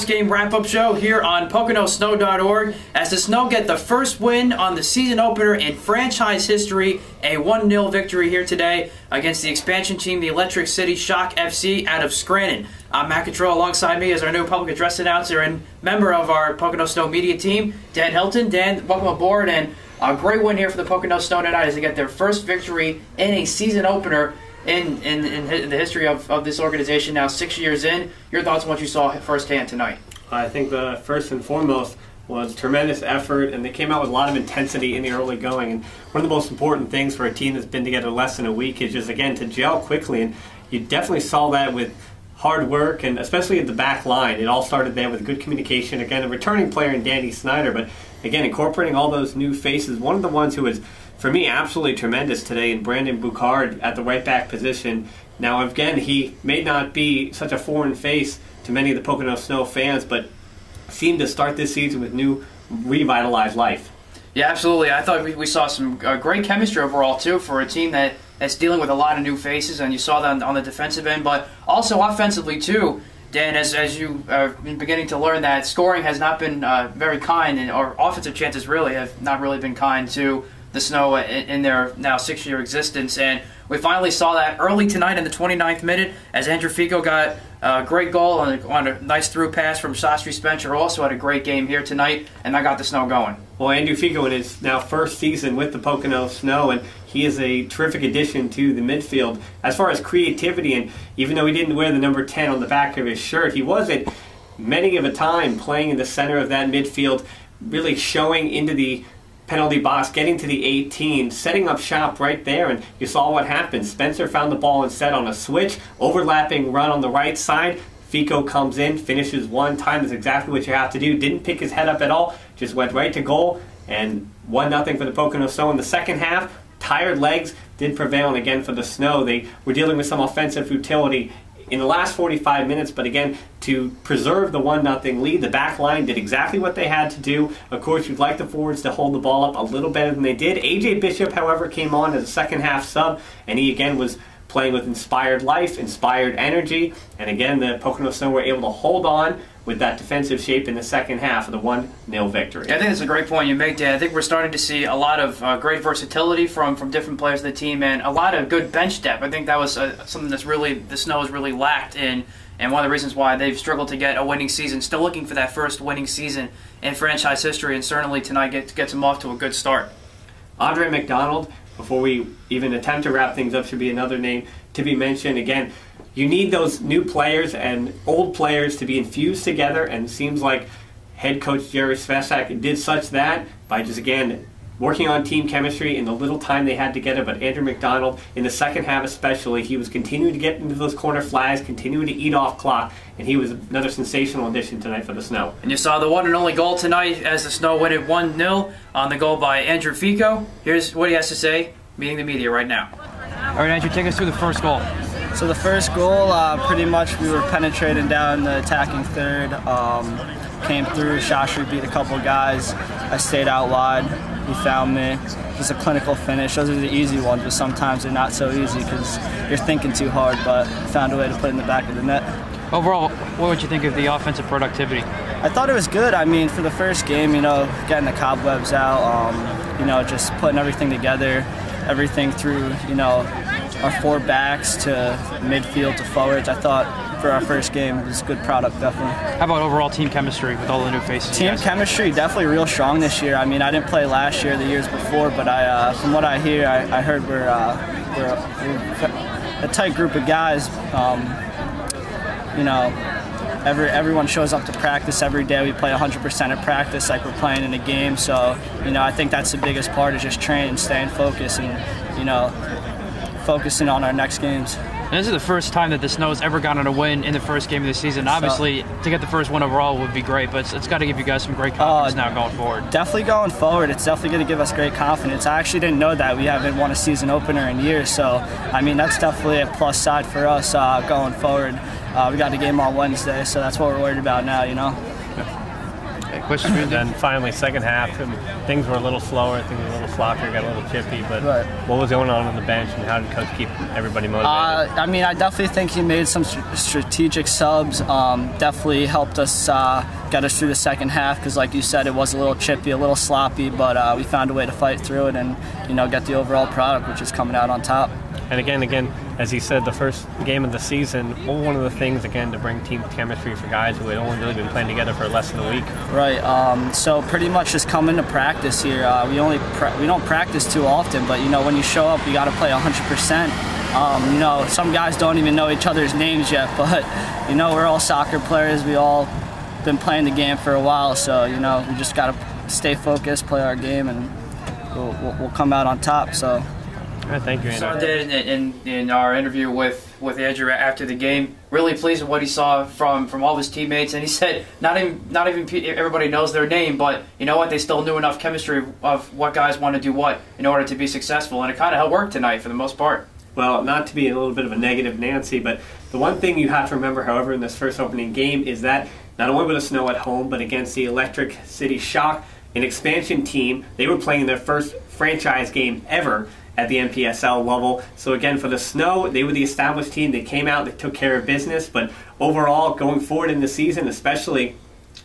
post-game wrap-up show here on PoconoSnow.org as the Snow get the first win on the season opener in franchise history, a 1-0 victory here today against the expansion team, the Electric City Shock FC out of Scranton. I'm Matt Catrillo. Alongside me is our new public address announcer and member of our Pocono Snow media team, Dan Hilton. Dan, welcome aboard, and a great win here for the Pocono Snow tonight as they get their first victory in a season opener in the history of this organization, now 6 years in. Your thoughts on what you saw firsthand tonight? I think the first and foremost was tremendous effort, and they came out with a lot of intensity in the early going. And one of the most important things for a team that's been together less than a week is just, again, to gel quickly. And you definitely saw that with hard work, and especially at the back line. It all started there with good communication. Again, a returning player in Danny Snyder, but again, incorporating all those new faces. One of the ones who was, for me, absolutely tremendous today in Brandon Boucard at the right back position. Now, again, he may not be such a foreign face to many of the Pocono Snow fans, but seemed to start this season with new, revitalized life. Yeah, absolutely. I thought we saw some great chemistry overall, too, for a team that's dealing with a lot of new faces, and you saw that on the defensive end, but also offensively, too. Dan, as you've been beginning to learn that scoring has not been very kind, and our offensive chances really have not really been kind to the Snow in their now 6-year existence. And we finally saw that early tonight in the 29th minute as Andrew Fico got a great goal on a nice through pass from Sastry Spencer. Also had a great game here tonight, and that got the Snow going. Well, Andrew Fico in his now first season with the Pocono Snow, and he is a terrific addition to the midfield. As far as creativity, and even though he didn't wear the number 10 on the back of his shirt, he was at many of a time playing in the center of that midfield, really showing into the penalty box, getting to the 18, setting up shop right there, and you saw what happened. Spencer found the ball instead on a switch, overlapping run on the right side. Fico comes in, finishes one time. That's exactly what you have to do. Didn't pick his head up at all, just went right to goal, and 1-0 for the Pocono Snow in the second half. Tired legs did prevail, and again for the Snow, they were dealing with some offensive futility in the last 45 minutes, but again, to preserve the 1-0 lead, the back line did exactly what they had to do. Of course, you'd like the forwards to hold the ball up a little better than they did. A.J. Bishop, however, came on as a second-half sub, and he again was playing with inspired life, inspired energy, and again, the Pocono Snow were able to hold on with that defensive shape in the second half of the 1-0 victory. Yeah, I think that's a great point you make, Dan. I think we're starting to see a lot of great versatility from different players of the team, and a lot of good bench depth. I think that was something that's really the Snow has really lacked in, and one of the reasons why they've struggled to get a winning season. Still looking for that first winning season in franchise history, and certainly tonight gets them off to a good start. Andre McDonald, before we even attempt to wrap things up, should be another name to be mentioned. Again, you need those new players and old players to be infused together, and it seems like head coach Jerry Svesak did such that by just, again, working on team chemistry in the little time they had together. But Andrew McDonald, in the second half especially, he was continuing to get into those corner flags, continuing to eat off clock, and he was another sensational addition tonight for the Snow. And you saw the one and only goal tonight as the Snow win it 1-0 on the goal by Andrew Fico. Here's what he has to say, meeting the media right now. All right, Andrew, take us through the first goal. So the first goal, pretty much we were penetrating down the attacking third, came through, Sastry beat a couple guys, I stayed out wide, he found me. It's a clinical finish. Those are the easy ones, but sometimes they're not so easy because you're thinking too hard, but found a way to put it in the back of the net. Overall, what would you think of the offensive productivity? I thought it was good. I mean, for the first game, you know, getting the cobwebs out, you know, just putting everything together, everything through, you know, our four backs to midfield to forwards. I thought for our first game it was a good product, definitely. How about overall team chemistry with all the new faces? Team chemistry definitely real strong this year. I mean, I didn't play last year, the years before, but from what I hear, I heard we're a tight group of guys. You know, everyone shows up to practice every day. We play 100% at practice like we're playing in a game. So, you know, I think that's the biggest part is just training, staying focused, and, you know, focusing on our next games. And this is the first time that the Snow's ever gotten a win in the first game of the season. Obviously, to get the first one overall would be great, but it's got to give you guys some great confidence now going forward. Definitely going forward. It's definitely going to give us great confidence. I actually didn't know that. We haven't won a season opener in years, so, I mean, that's definitely a plus side for us going forward. We got a game on Wednesday, so that's what we're worried about now, you know. Question. And then finally, second half, and things were a little slower, things were a little sloppier, got a little chippy, but Right. what was going on the bench, and how did Coach keep everybody motivated? I mean, I definitely think he made some strategic subs. Definitely helped us get us through the second half because, like you said, it was a little chippy, a little sloppy, but we found a way to fight through it and, you know, get the overall product, which is coming out on top. And again, as he said, the first game of the season, one of the things, again, to bring team chemistry for guys who had only really been playing together for less than a week. Right. So pretty much just coming to practice here. We don't practice too often, but, you know, when you show up, you got to play 100%. You know, some guys don't even know each other's names yet, but, you know, we're all soccer players. We all been playing the game for a while, so, you know, we just got to stay focused, play our game, and we'll come out on top. So. Thank you, Andrew. So I did in our interview with Andrew after the game. Really pleased with what he saw from all of his teammates, and he said not even everybody knows their name, but you know what? They still knew enough chemistry of what guys want to do what in order to be successful, and it kind of helped work tonight for the most part. Well, not to be a little bit of a negative Nancy, but the one thing you have to remember, however, in this first opening game is that not only with the Snow at home, but against the Electric City Shock, an expansion team, they were playing their first franchise game ever at the NPSL level. So again, for the Snow, they were the established team. They came out, they took care of business, but overall, going forward in the season, especially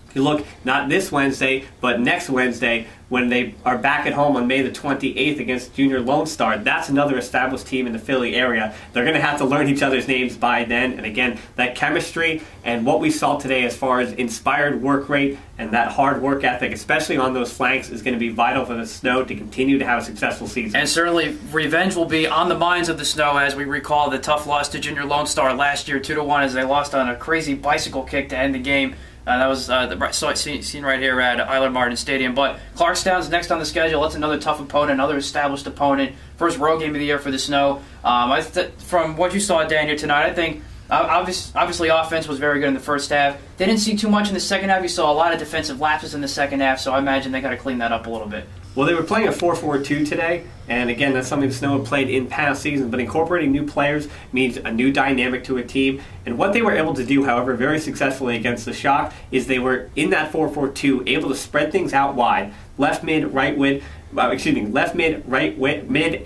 if you look not this Wednesday, but next Wednesday, when they are back at home on May the 28th against Junior Lone Star, that's another established team in the Philly area. They're going to have to learn each other's names by then. And again, that chemistry and what we saw today as far as inspired work rate and that hard work ethic, especially on those flanks, is going to be vital for the Snow to continue to have a successful season. And certainly revenge will be on the minds of the Snow as we recall the tough loss to Junior Lone Star last year, 2-1, as they lost on a crazy bicycle kick to end the game. That was the scene right here at Eiler Martin Stadium. But Clarkstown's next on the schedule. That's another tough opponent, another established opponent. First road game of the year for the Snow. From what you saw, Daniel, tonight, I think obviously offense was very good in the first half. They didn't see too much in the second half. You saw a lot of defensive lapses in the second half, so I imagine they got to clean that up a little bit. Well, they were playing a 4-4-2 today, and again, that's something the Snow had played in past seasons, but incorporating new players means a new dynamic to a team. And what they were able to do, however, very successfully against the Shock, is they were, in that 4-4-2, able to spread things out wide. Left mid, right mid,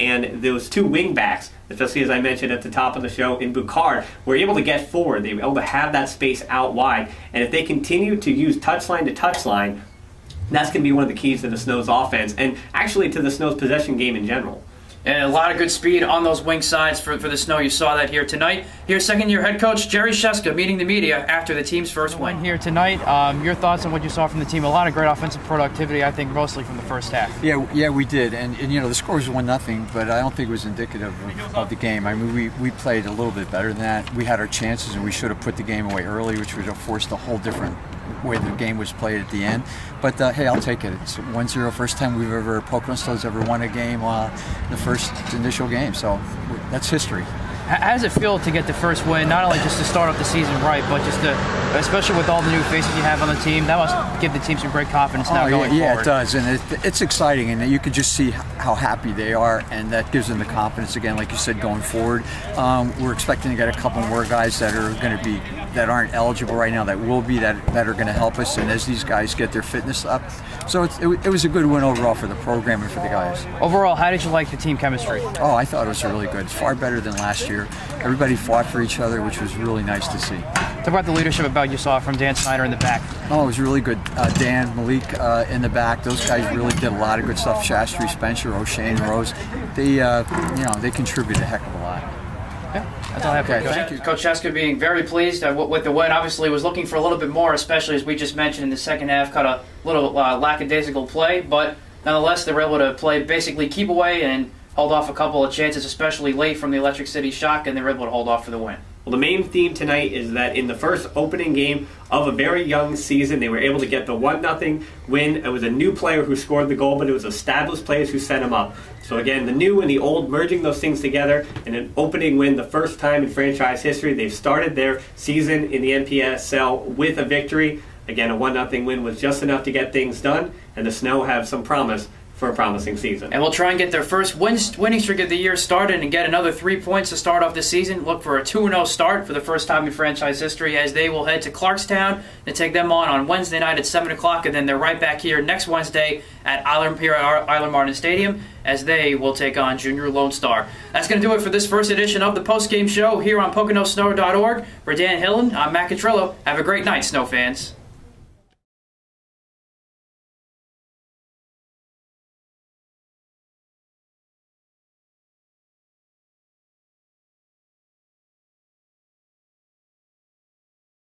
and those two wing backs, especially as I mentioned at the top of the show in Bucard, were able to get forward. They were able to have that space out wide. And if they continue to use touchline to touchline, that's going to be one of the keys to the Snow's offense, and actually to the Snow's possession game in general. And a lot of good speed on those wing sides for the Snow. You saw that here tonight. Here's second-year head coach Jerry Sheska meeting the media after the team's first win. Here tonight, your thoughts on what you saw from the team? A lot of great offensive productivity, I think, mostly from the first half. Yeah, we did, and you know the score was 1-0, but I don't think it was indicative of the game. I mean, we played a little bit better than that. We had our chances, and we should have put the game away early, which would have forced a whole different way the game was played at the end. But hey, I'll take it. It's 1-0, first time Pocono Snow's ever won a game, the first initial game. So that's history. How does it feel to get the first win, not only just to start off the season right, but just to, especially with all the new faces you have on the team, that must give the team some great confidence now going forward. Yeah, it does, and it's exciting, and you can just see how happy they are, and that gives them the confidence again, like you said, going forward. We're expecting to get a couple more guys that are going to be that aren't eligible right now, that will be that are going to help us, and as these guys get their fitness up, so it was a good win overall for the program and for the guys. Overall, how did you like the team chemistry? Oh, I thought it was really good. It's far better than last year. Everybody fought for each other, which was really nice to see. Talk about the leadership you saw from Dan Snyder in the back. Oh, it was really good. Dan, Malik in the back. Those guys really did a lot of good stuff. Shastry, Spencer, O'Shane, Rose. They, they contributed a heck of a lot. Yeah, that's all I have for you. Thank you. Coach Sheska being very pleased with the win. Obviously, was looking for a little bit more, especially as we just mentioned in the second half, cut a little lackadaisical play, but nonetheless, they were able to play basically keep away and hold off a couple of chances, especially late from the Electric City Shock, and they were able to hold off for the win. Well, the main theme tonight is that in the first opening game of a very young season, they were able to get the 1-0 win. It was a new player who scored the goal, but it was established players who set him up. So again, the new and the old, merging those things together in an opening win, the first time in franchise history. They've started their season in the NPSL with a victory. Again, a 1-0 win was just enough to get things done, and the Snow have some promise for a promising season. And we'll try and get their first winning streak of the year started and get another 3 points to start off the season. Look for a 2-0 start for the first time in franchise history as they will head to Clarkstown and take them on Wednesday night at 7 o'clock. And then they're right back here next Wednesday at Island Martin Stadium as they will take on Junior Lone Star. That's going to do it for this first edition of the postgame show here on PoconoSnow.org. For Dan Hilton, I'm Matt Catrillo. Have a great night, Snow fans.